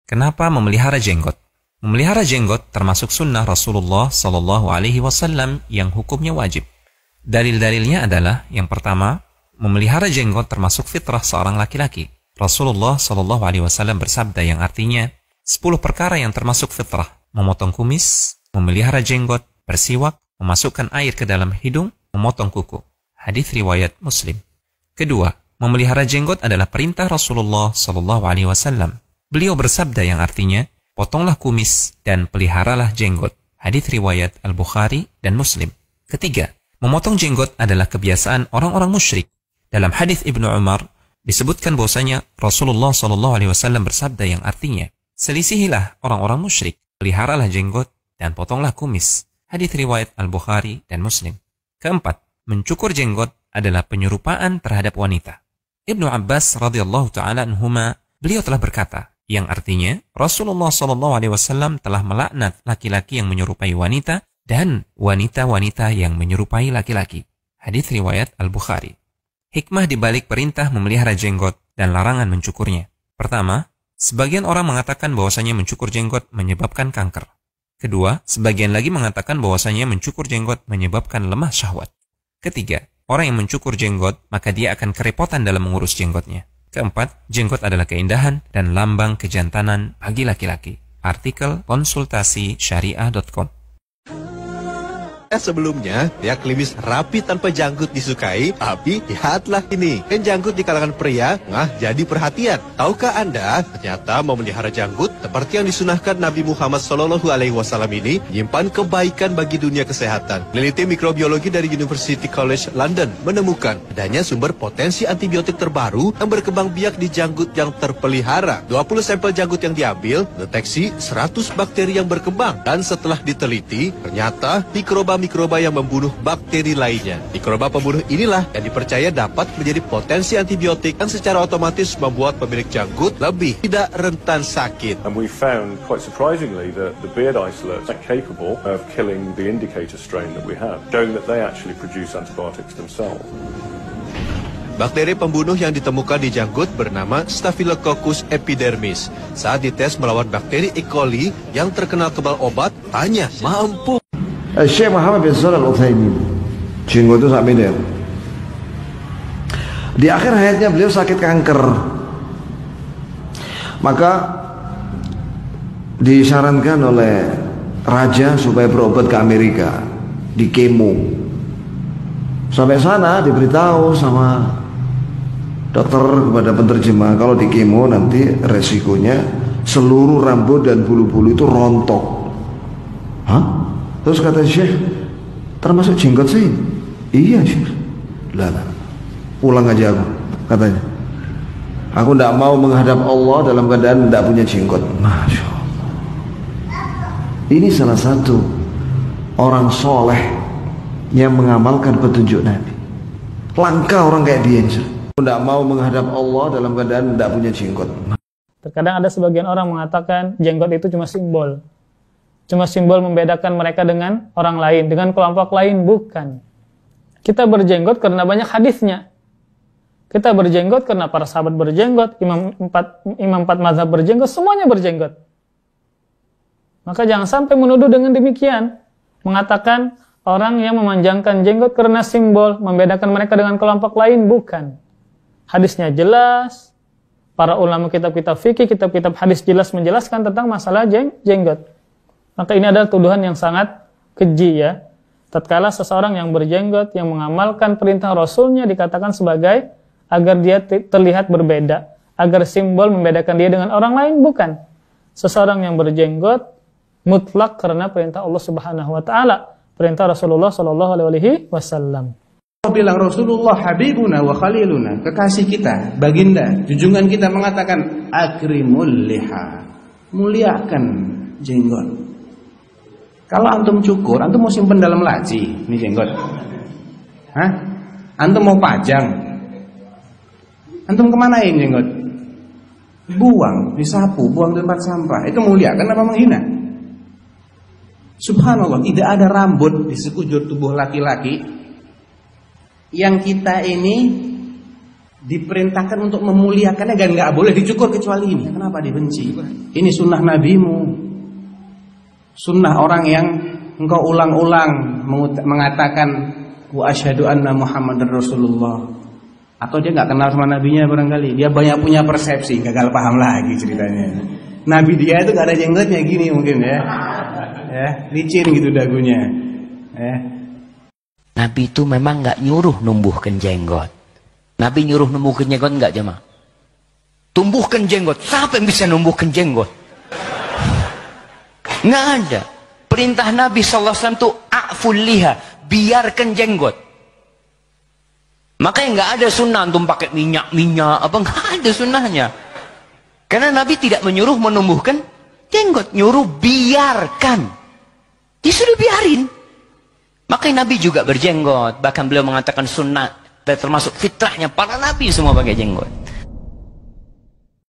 Kenapa memelihara jenggot? Memelihara jenggot termasuk sunnah Rasulullah Sallallahu Alaihi Wasallam yang hukumnya wajib. Dalil-dalilnya adalah, yang pertama, memelihara jenggot termasuk fitrah seorang laki-laki. Rasulullah Sallallahu Alaihi Wasallam bersabda yang artinya 10 perkara yang termasuk fitrah: memotong kumis, memelihara jenggot, bersiwak, memasukkan air ke dalam hidung, memotong kuku. Hadis riwayat Muslim. Kedua, memelihara jenggot adalah perintah Rasulullah Sallallahu Alaihi Wasallam. Beliau bersabda yang artinya, potonglah kumis dan peliharalah jenggot. Hadis riwayat Al-Bukhari dan Muslim. Ketiga, memotong jenggot adalah kebiasaan orang-orang musyrik. Dalam hadis Ibnu Umar disebutkan bahwasanya Rasulullah Sallallahu Alaihi Wasallam bersabda yang artinya, selisihilah orang-orang musyrik, peliharalah jenggot dan potonglah kumis. Hadis riwayat Al-Bukhari dan Muslim. Keempat, mencukur jenggot adalah penyerupaan terhadap wanita. Ibnu Abbas radhiyallahu taala anhuma, beliau telah berkata, yang artinya Rasulullah Sallallahu Alaihi Wasallam telah melaknat laki-laki yang menyerupai wanita dan wanita-wanita yang menyerupai laki-laki. Hadis riwayat Al-Bukhari. Hikmah dibalik perintah memelihara jenggot dan larangan mencukurnya. Pertama, sebagian orang mengatakan bahwasanya mencukur jenggot menyebabkan kanker. Kedua, sebagian lagi mengatakan bahwasanya mencukur jenggot menyebabkan lemah syahwat. Ketiga, orang yang mencukur jenggot maka dia akan kerepotan dalam mengurus jenggotnya. Keempat, jenggot adalah keindahan dan lambang kejantanan bagi laki-laki. Artikel konsultasisyariah.com. Sebelumnya, pria klimis rapi tanpa janggut disukai, tapi lihatlah ini, janggut di kalangan pria jadi perhatian. Tahukah Anda, ternyata memelihara janggut seperti yang disunahkan Nabi Muhammad SAW ini menyimpan kebaikan bagi dunia kesehatan. Peneliti mikrobiologi dari University College London menemukan adanya sumber potensi antibiotik terbaru yang berkembang biak di janggut yang terpelihara. 20 sampel janggut yang diambil, deteksi 100 bakteri yang berkembang, dan setelah diteliti, ternyata mikroba yang membunuh bakteri lainnya. Mikroba pembunuh inilah yang dipercaya dapat menjadi potensi antibiotik yang secara otomatis membuat pemilik janggut lebih tidak rentan sakit. And we found quite surprisingly that the beard isolates are capable of killing the indicator strain that we have, showing that they actually produce antibiotics themselves. Bakteri pembunuh yang ditemukan di janggut bernama Staphylococcus epidermis. Saat dites melawan bakteri E. coli yang terkenal kebal obat, hanya mampu. Syekh Muhammad bin Shalih Al-Utsaimin, jenggot itu sampai dia. Di akhir hayatnya beliau sakit kanker. Maka disarankan oleh raja supaya berobat ke Amerika, di kemo. Sampai sana diberitahu sama dokter kepada penerjemah, kalau di kemo nanti resikonya seluruh rambut dan bulu-bulu itu rontok. Hah? Terus kata Syekh, termasuk jenggot sih? Iya Syekh. Lah, pulang aja aku, katanya. Aku tidak mau menghadap Allah dalam keadaan tidak punya jenggot. Masya Allah. Ini salah satu orang soleh yang mengamalkan petunjuk Nabi. Langka orang kayak dia ini. Aku tidak mau menghadap Allah dalam keadaan tidak punya jenggot. Terkadang ada sebagian orang mengatakan jenggot itu cuma simbol. Cuma simbol membedakan mereka dengan orang lain, dengan kelompok lain. Bukan. Kita berjenggot karena banyak hadisnya. Kita berjenggot karena para sahabat berjenggot, imam empat mazhab berjenggot, semuanya berjenggot. Maka jangan sampai menuduh dengan demikian. Mengatakan orang yang memanjangkan jenggot karena simbol, membedakan mereka dengan kelompok lain. Bukan. Hadisnya jelas. Para ulama kitab-kitab fikih, kitab-kitab hadis jelas menjelaskan tentang masalah jenggot. Maka ini adalah tuduhan yang sangat keji ya. Tatkala seseorang yang berjenggot, yang mengamalkan perintah Rasulnya dikatakan sebagai agar dia terlihat berbeda, agar simbol membedakan dia dengan orang lain, bukan. Seseorang yang berjenggot mutlak karena perintah Allah Subhanahu wa taala, perintah Rasulullah sallallahu alaihi wasallam. Bilang Rasulullah habibuna wa khaliluna, kekasih kita, baginda, junjungan kita mengatakan akrimul liha, muliakan jenggot. Kalau antum cukur, antum mau simpen dalam laci, ini jenggot. Hah? Antum mau pajang? Antum kemanain jenggot? Buang, disapu, buang di tempat sampah. Itu mulia, kan apa menghina? Subhanallah, tidak ada rambut di sekujur tubuh laki-laki yang kita ini diperintahkan untuk memuliakannya dan nggak boleh dicukur kecuali ini. Kenapa dibenci? Ini sunnah nabimu, sunnah orang yang engkau ulang-ulang mengatakan wa asyhadu anna Muhammadar Rasulullah. Atau dia nggak kenal sama nabinya barangkali, dia banyak punya persepsi, gagal paham lagi ceritanya. Nabi dia itu gak ada jenggotnya gini mungkin ya, licin gitu dagunya. Nabi itu memang nggak nyuruh numbuhkan jenggot. Nabi nyuruh numbuhkan jenggot nggak jemaah? Tumbuhkan jenggot. Siapa yang bisa numbuhkan jenggot? Nggak ada. Perintah Nabi SAW itu a'ful liha, biarkan jenggot. Makanya nggak ada sunnah untuk pakai minyak apa, nggak ada sunnahnya. Karena Nabi tidak menyuruh menumbuhkan jenggot, nyuruh biarkan. Disuruh biarin. Makanya Nabi juga berjenggot. Bahkan beliau mengatakan sunnah, termasuk fitrahnya para Nabi semua pakai jenggot.